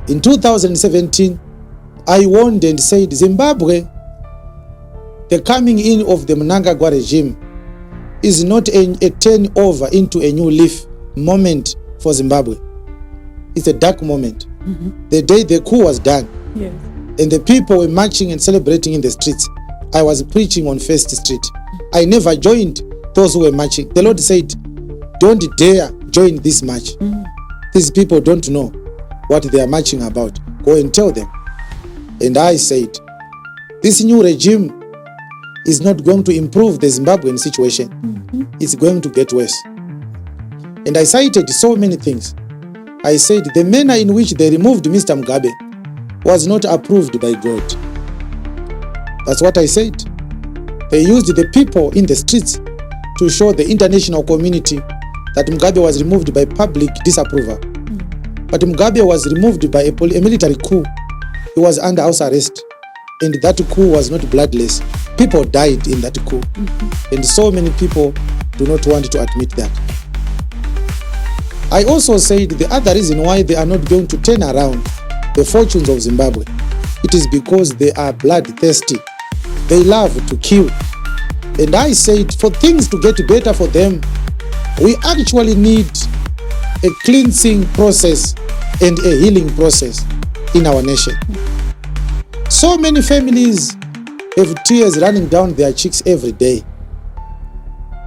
In 2017, I warned and said, Zimbabwe, the coming in of the Mnangagwa regime is not a turnover into a new leaf moment for Zimbabwe. It's a dark moment. The day the coup was done, yes, and the people were marching and celebrating in the streets, I was preaching on First Street. I never joined those who were marching. The Lord said, don't dare join this march. These people don't know what they are marching about. Go and tell them. And I said, this new regime is not going to improve the Zimbabwean situation. It's going to get worse. And I cited so many things. I said the manner in which they removed Mr. Mugabe was not approved by God. That's what I said. They used the people in the streets to show the international community that Mugabe was removed by public disapproval. But Mugabe was removed by a military coup. He was under house arrest. And that coup was not bloodless. People died in that coup. And so many people do not want to admit that. I also said the other reason why they are not going to turn around the fortunes of Zimbabwe, it is because they are bloodthirsty. They love to kill. And I said for things to get better for them, we actually need a cleansing process and a healing process in our nation. So many families have tears running down their cheeks every day.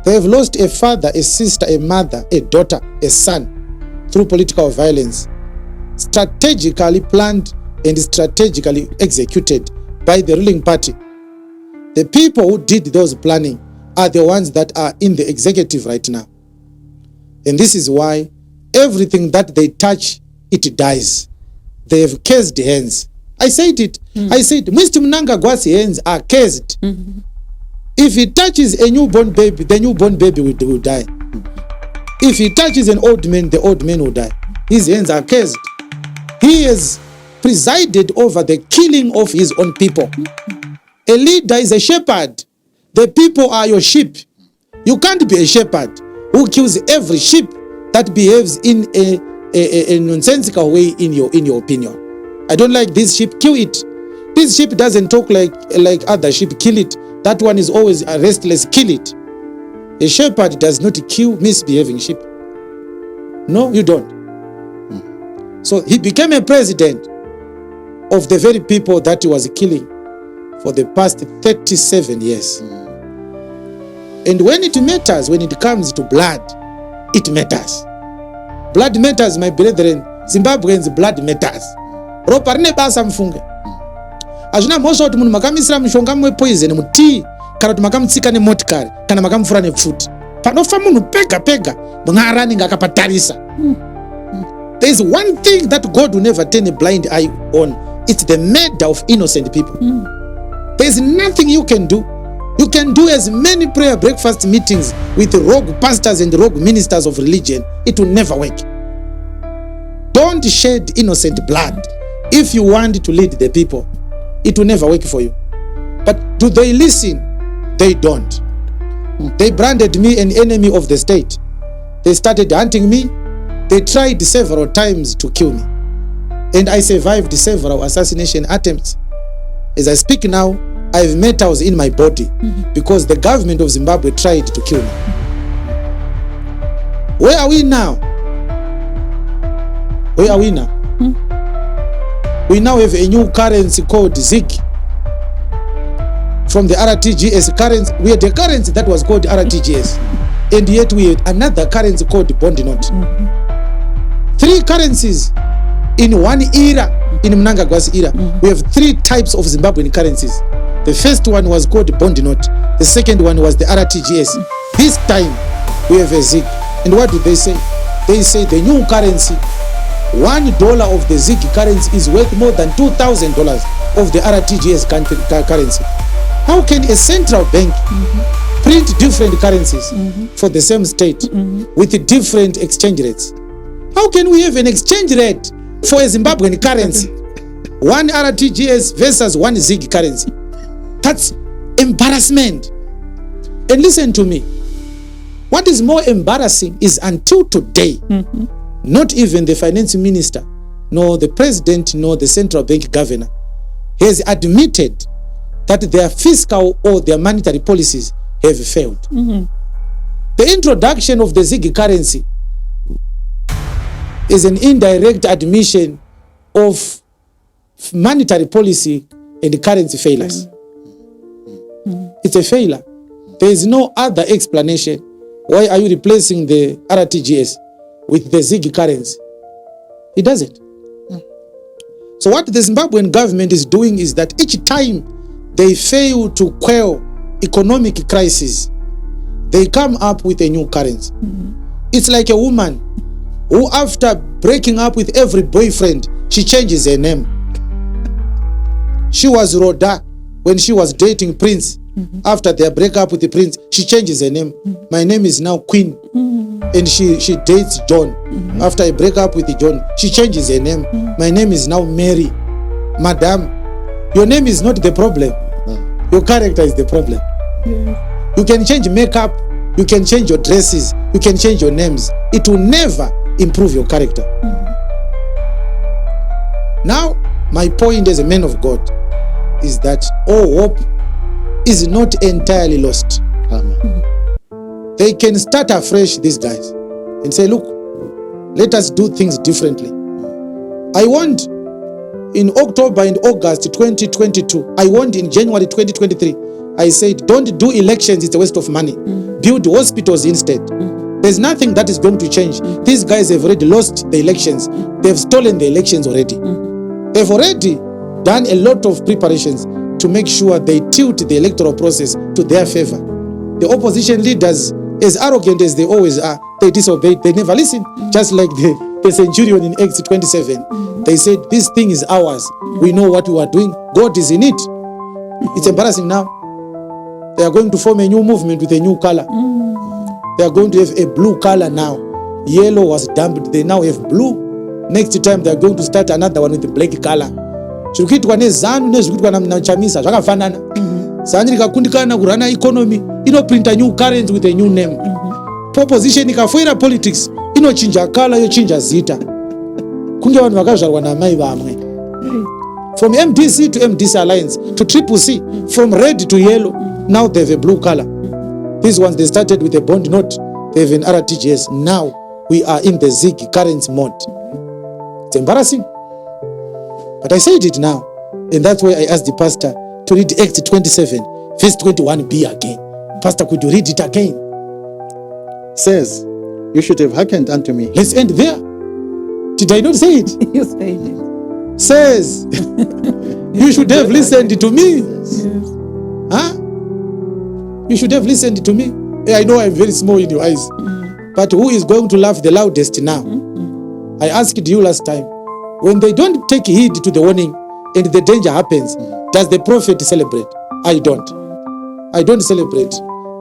They have lost a father, a sister, a mother, a daughter, a son through political violence, strategically planned and strategically executed by the ruling party. The people who did those planning are the ones that are in the executive right now. And this is why everything that they touch, it dies. They have cursed hands. I said it. I said, Mr. Mnangagwa's hands are cursed. If he touches a newborn baby, the newborn baby will die. If he touches an old man, the old man will die. His hands are cursed. He has presided over the killing of his own people. A leader is a shepherd. The people are your sheep. You can't be a shepherd who kills every sheep that behaves in a nonsensical way in your opinion. I don't like this sheep, kill it. This sheep doesn't talk like other sheep, kill it. That one is always a restless, kill it. A shepherd does not kill misbehaving sheep. No, you don't. So he became a president of the very people that he was killing for the past 37 years. And when it matters, when it comes to blood, it matters. Blood matters, my brethren. Zimbabweans, blood matters. Ropa rine basa mfunge. Azvina mhosva kuti munhu makamisira mushonga mwe poison mutii kana kuti makamutsika nemotikari kana makamufura nepfuti. Panofa munhu pega pega mwari anenge akapatarisa. There is one thing that God will never turn a blind eye on. It's the murder of innocent people. There is nothing you can do. You can do as many prayer breakfast meetings with rogue pastors and rogue ministers of religion. It will never work. Don't shed innocent blood if you want to lead the people. It will never work for you. But do they listen? They don't. They branded me an enemy of the state. They started hunting me. They tried several times to kill me. And I survived several assassination attempts. As I speak now, I have metals in my body because the government of Zimbabwe tried to kill me. Where are we now? Where are we now? We now have a new currency called ZIG. From the RTGS currency, we had a currency that was called RTGS. And yet we had another currency called bond note. Three currencies in one era, in Mnangagwa's era. We have three types of Zimbabwean currencies. The first one was called bond note. The second one was the RTGS. This time we have a ZIG. And what do they say? They say the new currency, $1 of the ZIG currency is worth more than $2,000 of the RTGS currency. How can a central bank print different currencies for the same state with different exchange rates? How can we have an exchange rate for a Zimbabwean currency? One RTGS versus one ZIG currency. That's embarrassment. And listen to me. What is more embarrassing is until today, not even the finance minister nor the president, nor the central bank governor has admitted that their fiscal or their monetary policies have failed. The introduction of the Zig currency is an indirect admission of monetary policy and currency failures. It's a failure. There is no other explanation. Why are you replacing the RTGS with the Zig currency? It doesn't. So what the Zimbabwean government is doing is that each time they fail to quell economic crisis, they come up with a new currency. It's like a woman who, after breaking up with every boyfriend, she changes her name. She was Rhoda when she was dating Prince. After their breakup with the Prince, she changes her name. My name is now Queen. And she dates John. After I break up with John, she changes her name. My name is now Mary. Madam, your name is not the problem. Your character is the problem. You can change makeup, you can change your dresses, you can change your names. It will never improve your character. Now, my point as a man of God is that all hope is not entirely lost. Amen. They can start afresh, these guys, and say, look, let us do things differently. I want in October and August 2022, I want in January 2023, I said, don't do elections, it's a waste of money. Build hospitals instead. There's nothing that is going to change. These guys have already lost the elections. They've stolen the elections already. They've already done a lot of preparations to make sure they tilt the electoral process to their favor. The opposition leaders, as arrogant as they always are, they disobey, they never listen. Just like the centurion in Acts 27. They said, this thing is ours. We know what we are doing. God is in it. It's embarrassing now. They are going to form a new movement with a new color. They are going to have a blue color now. Yellow was dumped. They now have blue. Next time they are going to start another one with a black color. Zvikuitwa nezanu nezvikuitwa na Chamisa zvakafanana. Zanu rikakundikana kurana economy, inoprinta new currency with a new name. Proposition ikafoira politics, inochinja color, yochinja zita. Kunge vanhu vakazvarwa namai vamwe. From MDC to MDC Alliance to Triple C, from red to yellow, now they have a blue color. These ones, they started with a bond note, they have an RTGS. Now we are in the Zig currency mode. It's embarrassing. But I said it now, and that's why I asked the pastor to read Acts 27, verse 21b again. Pastor, could you read it again? Says, you should have hearkened unto me. Let's end there. Did I not say it? You said it. Says, you should have listened to me. Yes. Huh? You should have listened to me. I know I'm very small in your eyes. But who is going to laugh the loudest now? I asked you last time. When they don't take heed to the warning and the danger happens, does the prophet celebrate? I don't. I don't celebrate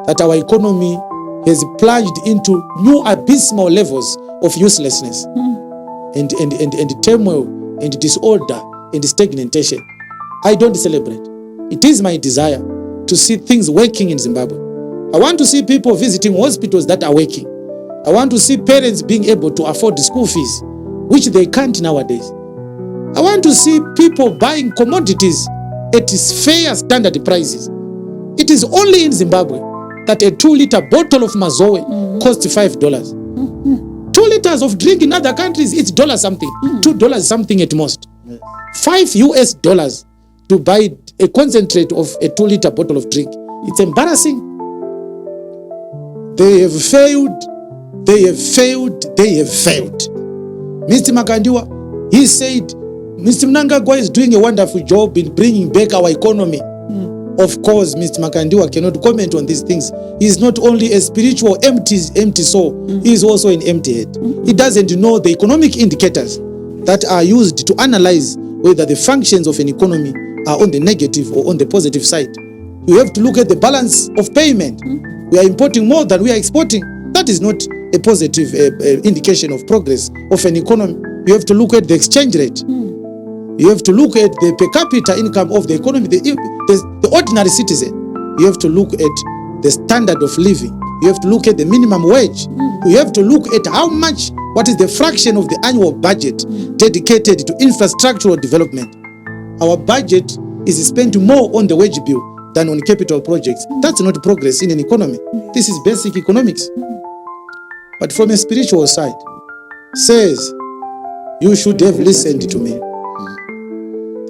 that our economy has plunged into new abysmal levels of uselessness and turmoil and disorder and stagnation. I don't celebrate. It is my desire to see things working in Zimbabwe. I want to see people visiting hospitals that are working. I want to see parents being able to afford the school fees, which they can't nowadays. I want to see people buying commodities at fair standard prices. It is only in Zimbabwe that a 2-liter bottle of Mazoe costs $5. 2 liters of drink in other countries, it's $1 something, $2 something at most. $5 to buy a concentrate of a 2-liter bottle of drink. It's embarrassing. They have failed. They have failed. They have failed. Mr. Makandiwa, he said, Mr. Mnangagwa is doing a wonderful job in bringing back our economy. Of course, Mr. Makandiwa cannot comment on these things. He is not only a spiritual empty soul, he is also an empty head. He doesn't know the economic indicators that are used to analyze whether the functions of an economy are on the negative or on the positive side. You have to look at the balance of payment. We are importing more than we are exporting. That is not a positive indication of progress of an economy. You have to look at the exchange rate. You have to look at the per capita income of the economy, the ordinary citizen. You have to look at the standard of living You have to look at the minimum wage. You have to look at what is the fraction of the annual budget dedicated to infrastructural development. Our budget is spent more on the wage bill than on capital projects. That's not progress in an economy. This is basic economics. But from a spiritual side, says, you should have listened to me.